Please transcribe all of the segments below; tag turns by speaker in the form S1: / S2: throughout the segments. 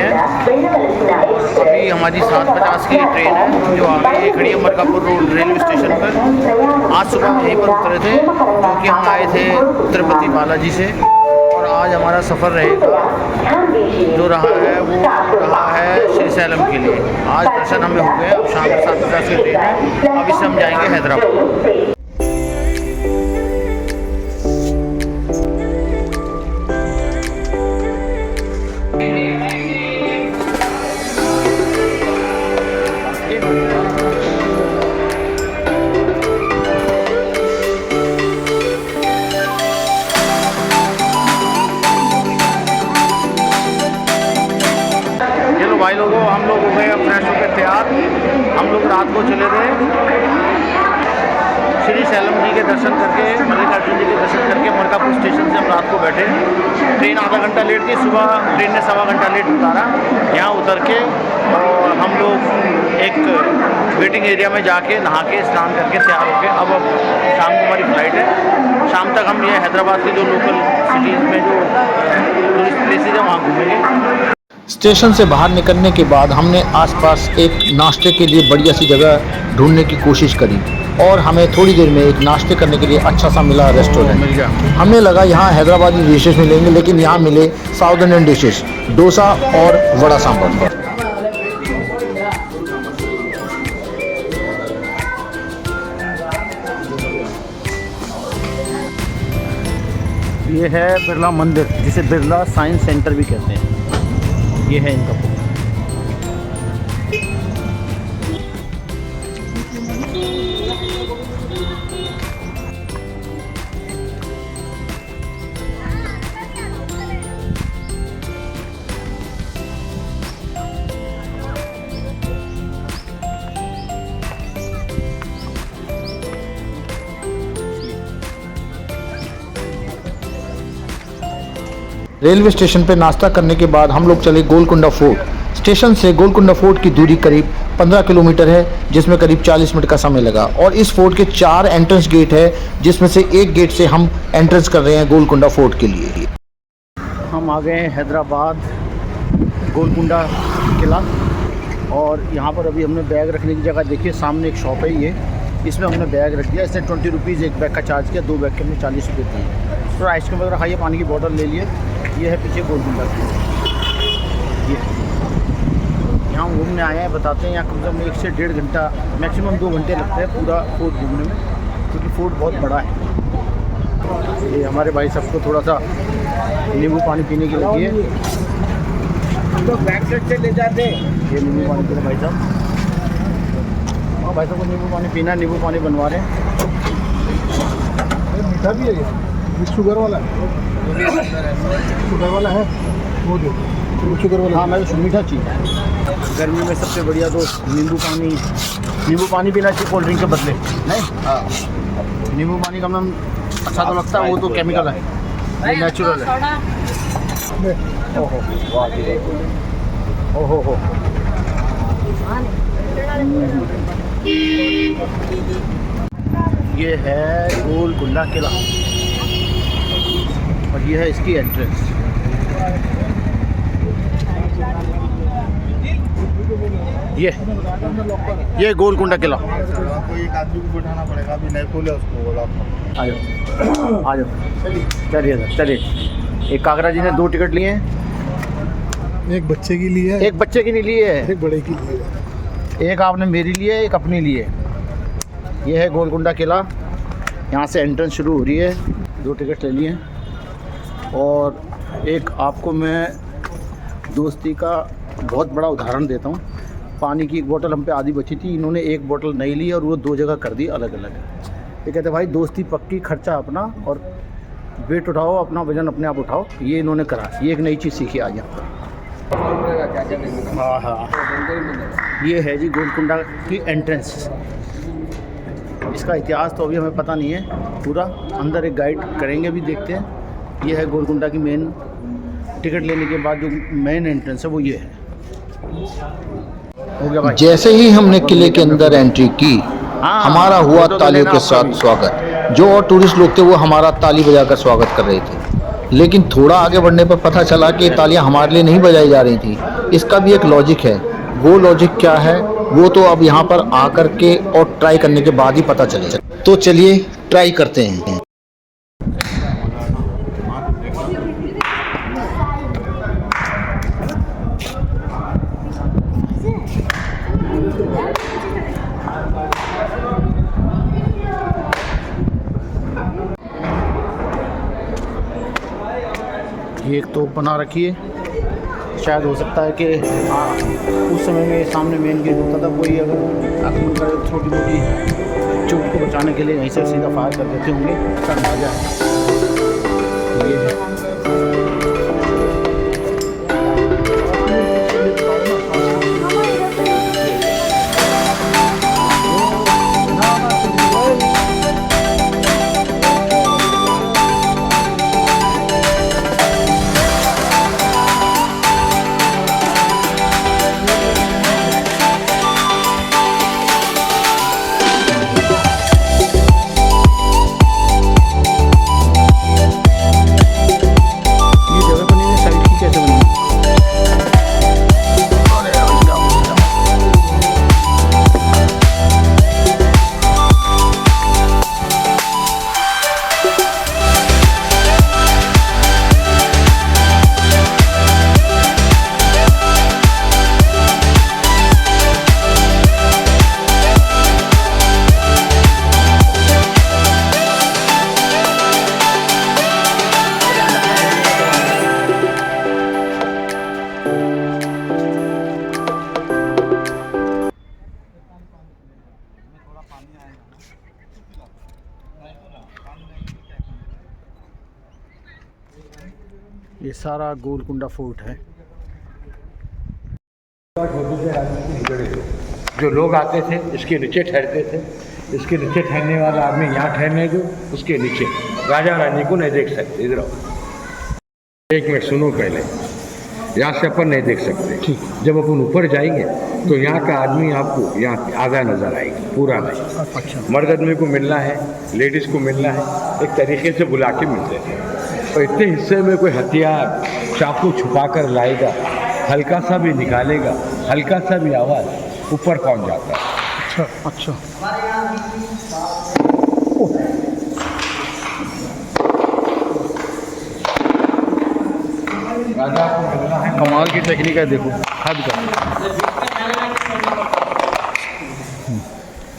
S1: हैं। अभी हमारी 7:50 की ट्रेन है जो आगे खड़ी है मरकापुर रोड रेलवे स्टेशन पर। आज सुबह यहीं पर उतरे थे क्योंकि हम आए थे तिरुपति बालाजी से, और आज हमारा सफ़र रहेगा जो रहा है वो रहा है श्री सैलम के लिए। आज दर्शन हमें हो गए। अब शाम को 7:50 की ट्रेन है। अब इससे हम जाएंगे हैदराबाद। भाई लोगों, हम लोग हो गए अब फ्रेश होकर तैयार। हम लोग रात को चले गए श्री सैलम जी के दर्शन करके, मल्लिकार्जुन जी के दर्शन करके मरकापुर स्टेशन से हम रात को बैठे। ट्रेन आधा घंटा लेट थी, सुबह ट्रेन ने 1.25 घंटा लेट उतारा। यहाँ उतर के और हम लोग एक वेटिंग एरिया में जाके नहा के स्नान करके तैयार हो गए। अब शाम को हमारी फ़्लाइट है। शाम तक हम ये हैदराबाद के जो लोकल सिटीज़ में जो टूरिस्ट प्लेसेज है वहाँ घूमेंगे।
S2: स्टेशन से बाहर निकलने के बाद हमने आसपास एक नाश्ते के लिए बढ़िया सी जगह ढूंढने की कोशिश करी, और हमें थोड़ी देर में एक नाश्ते करने के लिए अच्छा सा मिला रेस्टोरेंट मिल गया। हमें लगा यहाँ हैदराबादी डिशेस मिलेंगे, लेकिन यहाँ मिले साउथ इंडियन डिशेस, डोसा और वड़ा सांभर।
S1: ये है बिरला मंदिर, जिसे बिरला साइंस सेंटर भी कहते हैं। ये है इनका पुल।
S2: रेलवे स्टेशन पर नाश्ता करने के बाद हम लोग चले गोलकुंडा फोर्ट। स्टेशन से गोलकुंडा फोर्ट की दूरी करीब 15 किलोमीटर है, जिसमें करीब 40 मिनट का समय लगा। और इस फोर्ट के 4 एंट्रेंस गेट है, जिसमें से एक गेट से हम एंट्रेंस कर रहे हैं गोलकुंडा फोर्ट के लिए।
S1: हम आ गए हैं हैदराबाद गोलकुंडा किला, और यहाँ पर अभी हमने बैग रखने की जगह देखी है। सामने एक शॉप है, ये इसमें हमने बैग रख दिया। इसने 20 रुपीज़ एक बैग का चार्ज किया, 2 बैग के हमने 40 रुपये दिए। तो आइसक्रीम वगैरह खाइए, पानी की बोतल ले लिए। ये है पीछे गोलकुंडा। ये यहाँ घूमने आए हैं, बताते हैं यहाँ कम से कम 1 से 1.5 घंटा, मैक्सिमम 2 घंटे लगते हैं पूरा फोर्ट घूमने में, क्योंकि फोर्ट बहुत बड़ा है। ये हमारे भाई सबको थोड़ा सा नींबू पानी पीने की लगी है, तो बैक साइड से ले जाते हैं। ये नींबू पानी पीना भाई साहब। हाँ भाई साहब को नींबू पानी पीना, नींबू पानी बनवा रहे हैं।
S3: मीठा भी है, शुगर वाला है, शुगर वाला है वो दो, शुगर वाला।
S1: हाँ, मैं तो मीठा चाहिए। गर्मी में सबसे बढ़िया तो नींबू पानी पीना चाहिए कोल्ड ड्रिंक के बदले। नहीं, हाँ, नींबू पानी का मैम अच्छा तो लगता है, वो तो केमिकल है, ये नेचुरल है। ओहो हो। ये है गोलकुंडा किला, और ये है इसकी एंट्रेंस। ये गोलकुंडा किला।
S3: कोई एक आदमी को बैठाना पड़ेगा, अभी नहीं खोले उसको।
S1: आ जाओ चलिए सर, चलिए। एक कागरा जी ने 2 टिकट लिए हैं।
S3: एक बच्चे के लिए,
S1: एक बच्चे की नहीं लिए है,
S3: एक बड़े की लिए।
S1: एक आपने मेरी लिए, एक अपने लिए। ये है गोलकुंडा किला, यहाँ से एंट्रेंस शुरू हो रही है। 2 टिकट ले लिए, और एक आपको मैं दोस्ती का बहुत बड़ा उदाहरण देता हूँ। पानी की एक बोतल हम पे आधी बची थी, इन्होंने एक बोतल नहीं ली और वो 2 जगह कर दी अलग अलग। ये कहते भाई दोस्ती पक्की, खर्चा अपना, और वेट उठाओ अपना, वजन अपने आप उठाओ। ये इन्होंने करा, ये एक नई चीज़ सीखी आज यहाँ। हाँ, ये है जी गोलकुंडा की एंट्रेंस। इसका इतिहास तो अभी हमें पता नहीं है पूरा, अंदर एक गाइड करेंगे, भी देखते हैं। ये है गोलकुंडा की मेन, टिकट लेने के बाद जो मेन एंट्रेंस है वो ये है। हो गया भाई।
S2: जैसे ही हमने किले के अंदर एंट्री की, हमारा हुआ तालियों के साथ स्वागत। जो और टूरिस्ट लोग थे वो हमारा ताली बजाकर स्वागत कर रहे थे, लेकिन थोड़ा आगे बढ़ने पर पता चला कि तालियां हमारे लिए नहीं बजाई जा रही थी, इसका भी एक लॉजिक है। वो लॉजिक क्या है वो तो अब यहाँ पर आकर के और ट्राई करने के बाद ही पता चलेगा। तो चलिए ट्राई करते हैं।
S1: ये एक तोप बना रखी है, शायद हो सकता है कि उस समय में सामने मेन गेट होता था, कोई अगर आक्रमण करे तो छोटी मोटी चोट को बचाने के लिए यहीं से सीधा फायर कर देते होंगे। इसका अंदाजा है। ये है ये सारा गोलकुंडा फोर्ट है।
S4: जो लोग आते थे इसके नीचे ठहरते थे, इसके नीचे ठहरने वाला आदमी यहाँ ठहरने दो, उसके नीचे राजा रानी को नहीं देख सकते। इधर आओ, एक मिनट सुनो, पहले यहाँ से अपन नहीं देख सकते। जब अपन ऊपर जाएंगे तो यहाँ का आदमी आपको यहाँ आधा नजर आएगा, पूरा नहीं।
S1: अच्छा,
S4: मर्द आदमी को मिलना है, लेडीज़ को मिलना है, एक तरीके से बुला के मिलते थे। और इतने हिस्से में कोई हथियार चाकू छुपा कर लाएगा, हल्का सा भी निकालेगा, हल्का सा भी आवाज़ ऊपर पहुंच जाता है।
S1: अच्छा अच्छा।
S4: राजा को मिलना है,
S1: कमाल की टेक्निक है, देखो हद का।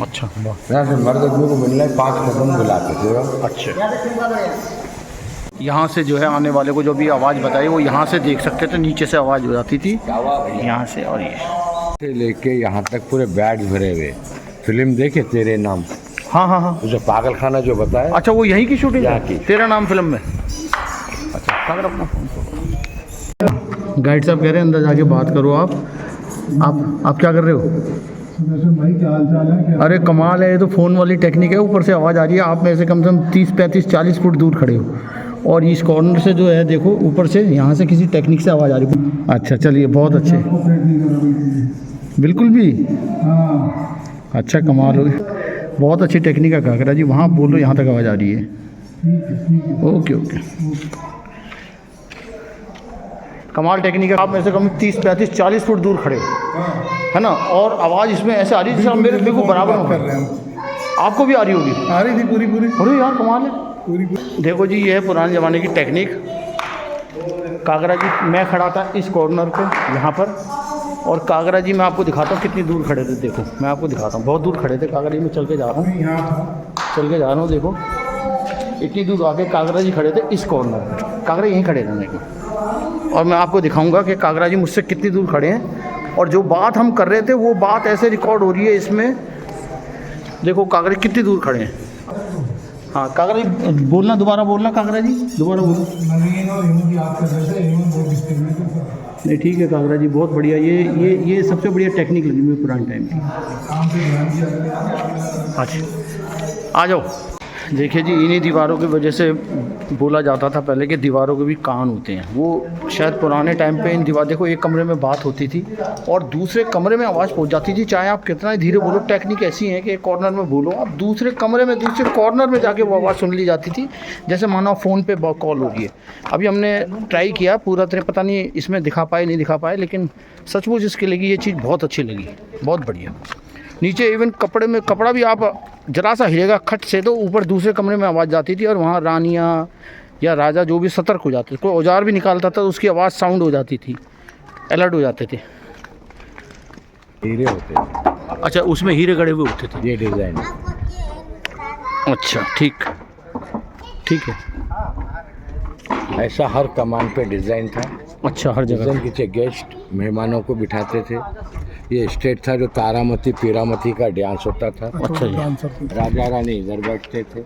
S1: अच्छा वाह।
S4: यहाँ से मर्द आदमी को मिलना है, 5 कदम बुलाते थे।
S1: अच्छा, यहाँ से जो है आने वाले को जो भी आवाज़ बताई वो यहाँ से देख सकते थे, नीचे से आवाज़ हो जाती थी यहाँ से। और ये
S4: से लेके यहाँ तक पूरे बैग भरे हुए। फिल्म देखे तेरे नाम?
S1: हाँ हाँ हाँ।
S4: जो पागल खाना जो बताया,
S1: अच्छा, वो यहीं की शूटिंग
S4: यहाँ
S1: है
S4: की।
S1: तेरा नाम फिल्म में? अच्छा, अगर अपना फोन गाइड साहब कह रहे हैं अंदर जाके बात करो। आप क्या कर रहे हो?
S3: भाई क्या हाल चाल है?
S1: अरे कमाल है, ये तो फ़ोन वाली टेक्निक है। ऊपर से आवाज़ आ रही है, आप में से कम 30 35 40 फुट दूर खड़े हो, और इस कॉर्नर से जो है देखो ऊपर से यहाँ से किसी टेक्निक से आवाज़ आ रही है। अच्छा चलिए, बहुत अच्छे। बिल्कुल भी?
S3: हाँ।
S1: अच्छा, कमाल हो गई, बहुत अच्छी टेक्निक है काकरा जी। वहाँ बोलो, यहाँ तक आवाज़ आ रही है। ओके ओके, कमाल टेक्निक है। आप में से कम 30 35 40 फुट दूर खड़े हो, है ना, और आवाज़ इसमें ऐसे आ रही है जैसे मेरे बिल्कुल बराबर
S3: कर रहे हैं।
S1: आपको भी आ रही होगी?
S3: आ रही थी पूरी।
S1: अरे यार कमाल है।
S3: पूरी
S1: देखो जी, ये है पुराने ज़माने की टेक्निक। कागरा जी, मैं खड़ा था इस कॉर्नर पे यहाँ पर, और कागरा जी मैं आपको दिखाता हूँ कितनी दूर खड़े थे। देखो मैं आपको दिखाता हूँ, बहुत दूर खड़े थे कागरा जी। मैं चल के जा रहा हूँ,
S3: यहाँ था,
S1: चल के जा रहा हूँ। देखो इतनी दूर आके कागरा जी खड़े थे इस कॉर्नर पर, कागरा यहीं खड़े थे देखो। और मैं आपको दिखाऊंगा कि कागरा जी मुझसे कितनी दूर खड़े हैं, और जो बात हम कर रहे थे वो बात ऐसे रिकॉर्ड हो रही है इसमें। देखो कागरा जी कितनी दूर खड़े हैं। हाँ कागरा जी, बोलना, दोबारा बोलना कागरा जी, दोबारा बोलो। नहीं ठीक है कागरा जी, बहुत बढ़िया। ये सबसे बढ़िया टेक्निक लगी मुझे पुराने टाइम की। अच्छा आ जाओ। देखिए जी, इन्हीं दीवारों की वजह से बोला जाता था पहले कि दीवारों के भी कान होते हैं। वो शायद पुराने टाइम पे इन दीवार, देखो एक कमरे में बात होती थी और दूसरे कमरे में आवाज़ पहुंच जाती थी, चाहे आप कितना ही धीरे बोलो। टेक्निक ऐसी है कि एक कॉर्नर में बोलो, आप दूसरे कमरे में, दूसरे कॉर्नर में जाके वो आवाज़ सुन ली जाती थी, जैसे मानो फ़ोन पर कॉल हो रही है। अभी हमने ट्राई किया पूरा तरह, पता नहीं इसमें दिखा पाए नहीं दिखा पाए, लेकिन सचमुच इसके लगी ये चीज़ बहुत अच्छी लगी, बहुत बढ़िया। नीचे इवन कपड़े में, कपड़ा भी आप जरा सा हिलेगा खट से तो ऊपर दूसरे कमरे में आवाज़ जाती थी, और वहाँ रानियाँ या राजा जो भी सतर्क हो जाते थे। कोई औजार भी निकालता था तो उसकी आवाज़ साउंड हो जाती थी, अलर्ट हो जाते थे।
S4: हीरे होते थे।
S1: अच्छा, उसमें हीरे गड़े हुए होते थे।
S4: ये डिज़ाइन।
S1: अच्छा, ठीक है।
S4: ऐसा हर कमान पे डिज़ाइन था।
S1: अच्छा, हर जगह
S4: डिज़ाइन पीछे गेस्ट मेहमानों को बिठाते थे। ये स्टेज था जो तारामती पीरामती का डांस होता था।
S1: अच्छा जी।
S4: राजा रानी इधर बैठते थे,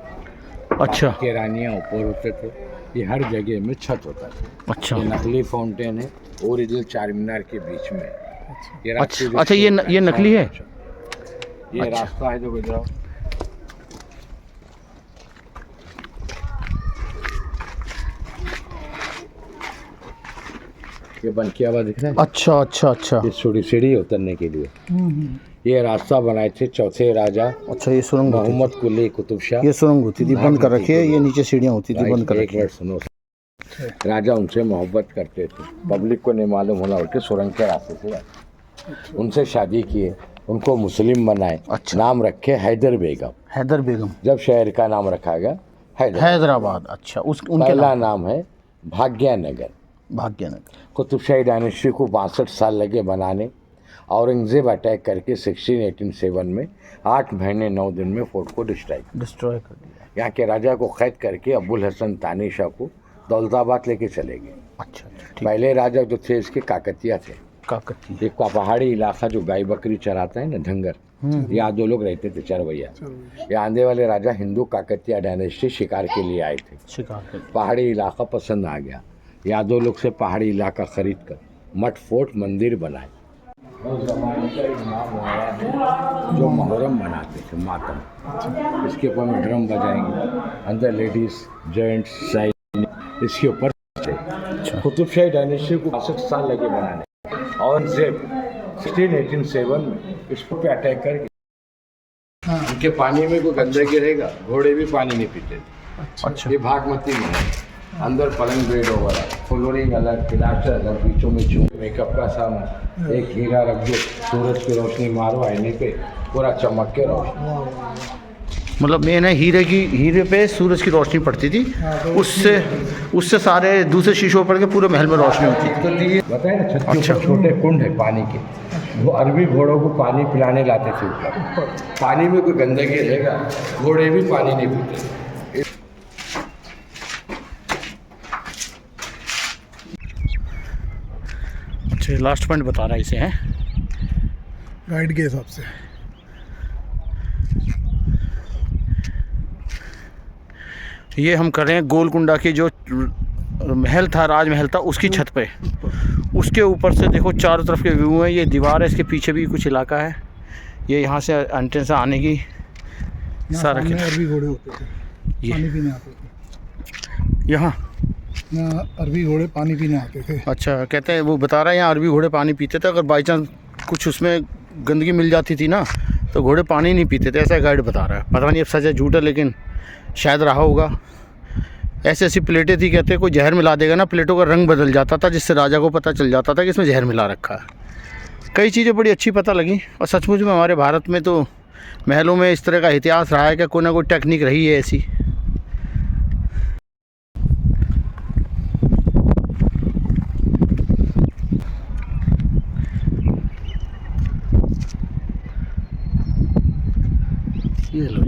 S1: अच्छा
S4: के रानियाँ ऊपर होते थे। ये हर जगह में छत होता था।
S1: अच्छा
S4: ये नकली फाउंटेन है, ओरिजिनल चार मीनार के बीच में। ये
S1: अच्छा, ये नकली है।
S4: ये रास्ता है जो गुजरा। ये बनकिया हुआ दिख रहा है।
S1: अच्छा।
S4: ये सीढ़ी उतरने के लिए ये रास्ता बनाए थे चौथे राजा।
S1: अच्छा, ये सुरंग
S4: मोहम्मद कुली कुतुब शाह।
S1: ये सुरंग होती थी, बंद कर रखी है। ये नीचे सीढ़ियाँ होती थी, बंद कर रखी है।
S4: सुनो, राजा उनसे मोहब्बत करते थे, पब्लिक को नहीं मालूम होना, उनके सुरंग के रास्ते से उनसे शादी किए, उनको मुस्लिम बनाए।
S1: अच्छा।
S4: नाम रखे हैदर बेगम।
S1: हैदर बेगम।
S4: जब शहर का नाम रखा गया
S1: हैदराबाद। अच्छा, उनके
S4: पहला नाम है भाग्यनगर। कुतुब शाही डायनेस्टी को 62 साल लगे बनाने। औरंगजेब अटैक करके 1687 में 8 महीने 9 दिन में फोर्ट को डिस्ट्रॉय कर दिया। यहाँ के राजा को कैद करके अब्बुल हसन तानी शाह को दौलताबाद लेके चले गए। अच्छा, पहले राजा जो थे इसके काकतिया थे। एक पहाड़ी इलाका जो गाय बकरी चराता है ना, धंगर, यहाँ 2 लोग रहते थे, चरवैया। ये आंधे वाले राजा हिंदू काकतिया डायनेस्टी शिकार के लिए आए थे। पहाड़ी इलाका पसंद आ गया, यहाँ 2 लोग से पहाड़ी इलाका खरीद कर मठ फोर्ट मंदिर बनाए। उस जमाने का इमाम हुआ है जो मुहर्रम मनाते थे, मातम। इसके ऊपर में ड्रम बजाएंगे, अंदर लेडीज जेंट्स सैनिक इसके ऊपर। कुतुब शाही डायनेस्टी को 62 साल लगे बनाने। औरंगजेब 1687 में इस पे अटैक करके उनके पानी में कोई गंदगी रहेगा, घोड़े भी पानी नहीं पीते थे। अच्छा, ये भागमती में है। अंदर पलंग बेड वगैरह, फ्लोरिंग अलग, प्लास्टर अलग, बीचों में मेकअप का सामान, एक हीरा रख दो, सूरज की रोशनी मारो आईने पे, पूरा चमक के रोशनी।
S1: मतलब मेन है हीरे पे सूरज की रोशनी पड़ती थी, उससे सारे दूसरे शीशों पड़ के पूरे महल में रोशनी होती थी।
S4: तो ये बताए ना, छत के ऊपर छोटे कुंड है पानी के, वो अरबी घोड़ों को पानी पिलाने लाते थे ऊपर। पानी में कोई गंदगी रहेगा, घोड़े भी पानी नहीं पीते।
S1: अच्छा, लास्ट पॉइंट बता रहा है इसे, हैं
S3: गाइड के हिसाब से।
S1: ये हम कर रहे हैं गोलकुंडा की जो महल था, राजमहल था, उसकी छत पे। उसके ऊपर से देखो चारों तरफ के व्यू हैं। ये दीवार है, इसके पीछे भी कुछ इलाका है। ये यहाँ से एंट्रेंस आने की सारा
S3: अरबी घोड़े होते थे, पानी पीने आते थे।
S1: यहाँ
S3: अरबी घोड़े पानी पीने आते थे।
S1: अच्छा, कहते हैं, वो बता रहा है यहाँ अरबी घोड़े पानी पीते थे। अगर बाई चांस कुछ उसमें गंदगी मिल जाती थी ना, तो घोड़े पानी नहीं पीते थे, ऐसा गाइड बता रहा है। पता नहीं अब सच है झूठ है, लेकिन शायद रहा होगा। ऐसी प्लेटें थी, कहते हैं कोई जहर मिला देगा ना, प्लेटों का रंग बदल जाता था, जिससे राजा को पता चल जाता था कि इसमें जहर मिला रखा है। कई चीज़ें बड़ी अच्छी पता लगी। और सचमुच में हमारे भारत में तो महलों में इस तरह का इतिहास रहा है कि कोई ना कोई टेक्निक रही है ऐसी। ये लो,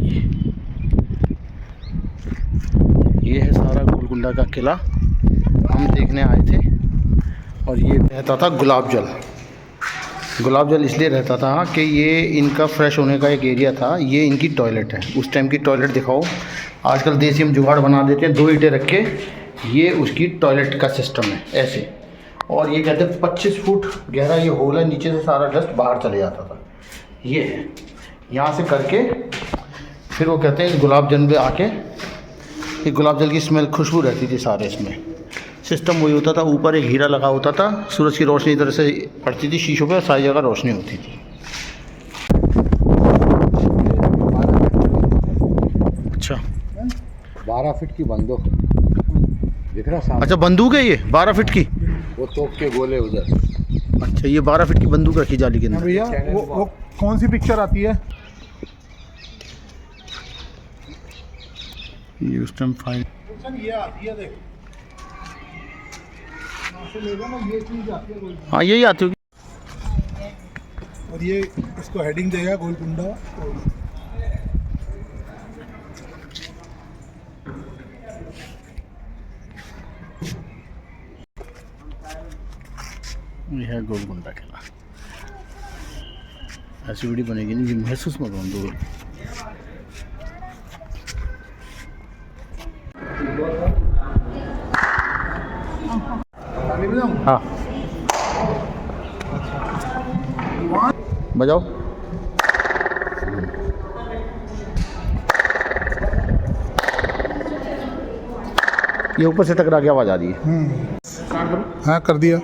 S1: ये है सारा गोलकुंडा का किला, हम देखने आए थे। और ये रहता था गुलाब जल इसलिए रहता था कि ये इनका फ्रेश होने का एक एरिया था। ये इनकी टॉयलेट है, उस टाइम की टॉयलेट दिखाओ। आजकल देसी हम जुगाड़ बना देते हैं, 2 ईंटें रख के, ये उसकी टॉयलेट का सिस्टम है ऐसे। और ये कहते हैं 25 फुट गहरा ये होल है, नीचे से सारा डस्ट बाहर चले जाता था। ये है, यहाँ से करके फिर वो कहते हैं गुलाब जल में आके ये गुलाब जल की स्मेल खुशबू रहती थी सारे इसमें। सिस्टम वही होता था, ऊपर एक हीरा लगा होता था, सूरज की रोशनी इधर से पड़ती थी शीशों पे, सारी जगह रोशनी होती थी। अच्छा
S4: 12 फीट की बंदूक दिख रहा सामने।
S1: अच्छा बंदूक है ये 12 फीट की?
S4: वो तोप के गोले उधर।
S1: अच्छा ये 12 फीट की बंदूक रखी जाली के अंदर।
S3: भैया वो कौन सी पिक्चर आती है?
S1: ये उस टाइम फाइन।
S3: ये आती है, देख लेगा ना, ये चीज आती है गोलकुंडा।
S1: हाँ यही आती होगी।
S3: और ये इसको हेडिंग देगा गोलकुंडा।
S1: ये है गोलकुंडा किला। ऐसी वीडियो बनेगी नहीं, ये महसूस मत हों। हाँ बजाओ। ये ऊपर से टकरा के आवाज आ रही है।
S3: हाँ कर दिया।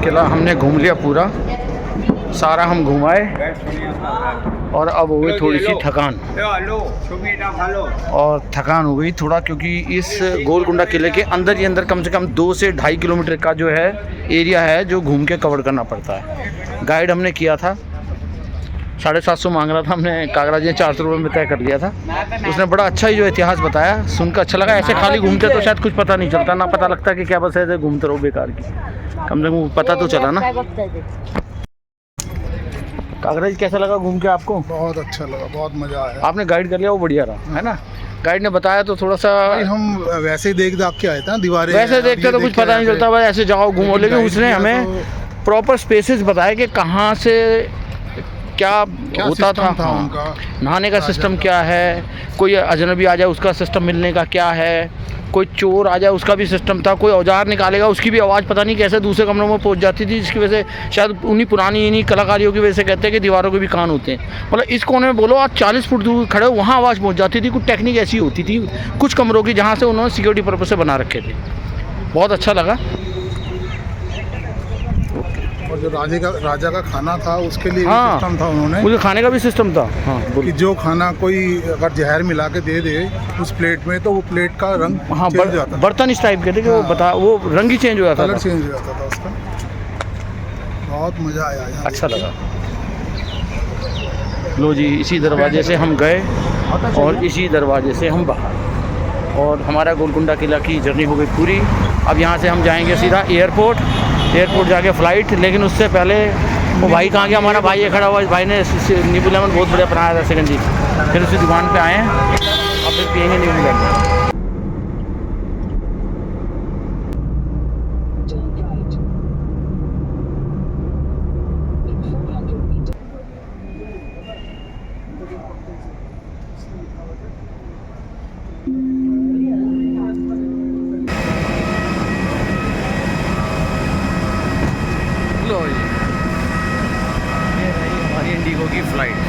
S1: किला हमने घूम लिया पूरा, सारा हम घुमाए और अब हो गई थोड़ी सी थकान। और थकान हो गई थोड़ा, क्योंकि इस गोलकुंडा किले के अंदर ही अंदर कम से कम 2 से 2.5 किलोमीटर का जो है एरिया है जो घूम के कवर करना पड़ता है। गाइड हमने किया था, 750 मांग रहा था, हमने कागड़ा जी 400 रुपये में तय कर लिया था। उसने बड़ा अच्छा ही जो इतिहास बताया, सुनकर अच्छा लगा। ऐसे खाली घूमते तो शायद कुछ पता नहीं चलता, ना पता लगता कि क्या बस ऐसे घूमते रहो बेकार की, कम से कम पता तो चला ना। कागड़ा जी कैसा लगा घूम के आपको?
S3: बहुत अच्छा लगा, बहुत मजा आया।
S1: आपने गाइड कर लिया, वो बढ़िया रहा है ना। गाइड ने बताया तो थोड़ा सा
S3: हम वैसे ही देख के आए थे ना, दीवारें
S1: वैसे देखते तो कुछ पता नहीं चलता, बस ऐसे जाओ घूमो। लेकिन उसने हमें प्रॉपर स्पेसेस बताया कि कहाँ से क्या होता था, हाँ, नहाने का सिस्टम क्या है, कोई अजनबी आ जाए उसका सिस्टम मिलने का क्या है, कोई चोर आ जाए उसका भी सिस्टम था, कोई औजार निकालेगा उसकी भी आवाज़ पता नहीं कैसे दूसरे कमरों में पहुंच जाती थी, जिसकी वजह से शायद उन्हीं पुरानी इन्हीं कलाकारियों की वजह से कहते हैं कि दीवारों के भी कान होते हैं। मतलब इस कोने में बोलो आज 40 फुट दूर खड़े हो वहाँ आवाज़ पहुँच जाती थी। कुछ टेक्निक ऐसी होती थी कुछ कमरों की जहाँ से उन्होंने सिक्योरिटी पर्पज से बना रखे थे। बहुत अच्छा लगा।
S3: और जो राजा का खाना था उसके लिए
S1: हाँ,
S3: भी सिस्टम था, उन्होंने
S1: मुझे खाने का भी सिस्टम था। हाँ
S3: कि जो खाना कोई अगर जहर मिला के दे उस प्लेट में तो वो प्लेट का रंग
S1: हाँ
S3: चेंज हो जाता था।
S1: बर्तन इस टाइप के थे कि वो बता वो रंग ही चेंज हो जाता था,
S3: कलर चेंज हो जाता था उसका। बहुत मज़ा आया यहाँ,
S1: अच्छा लगा। लो जी, इसी दरवाजे से हम गए और इसी दरवाजे से हम बाहर, और हमारा गोलकुंडा किला की जर्नी हो गई पूरी। अब यहाँ से हम जाएंगे सीधा एयरपोर्ट जाके फ़्लाइट। लेकिन उससे पहले वो भाई कहाँ गया, हमारा भाई ये खड़ा हुआ, इस भाई ने नींबू लेमन बहुत बढ़िया बनाया था सेकंड जी। फिर उसी दुकान पे आए हैं, अब फिर पियेंगे नींबू लेमन। लो जी, ये रही हमारी इंडिगो की फ़्लाइट।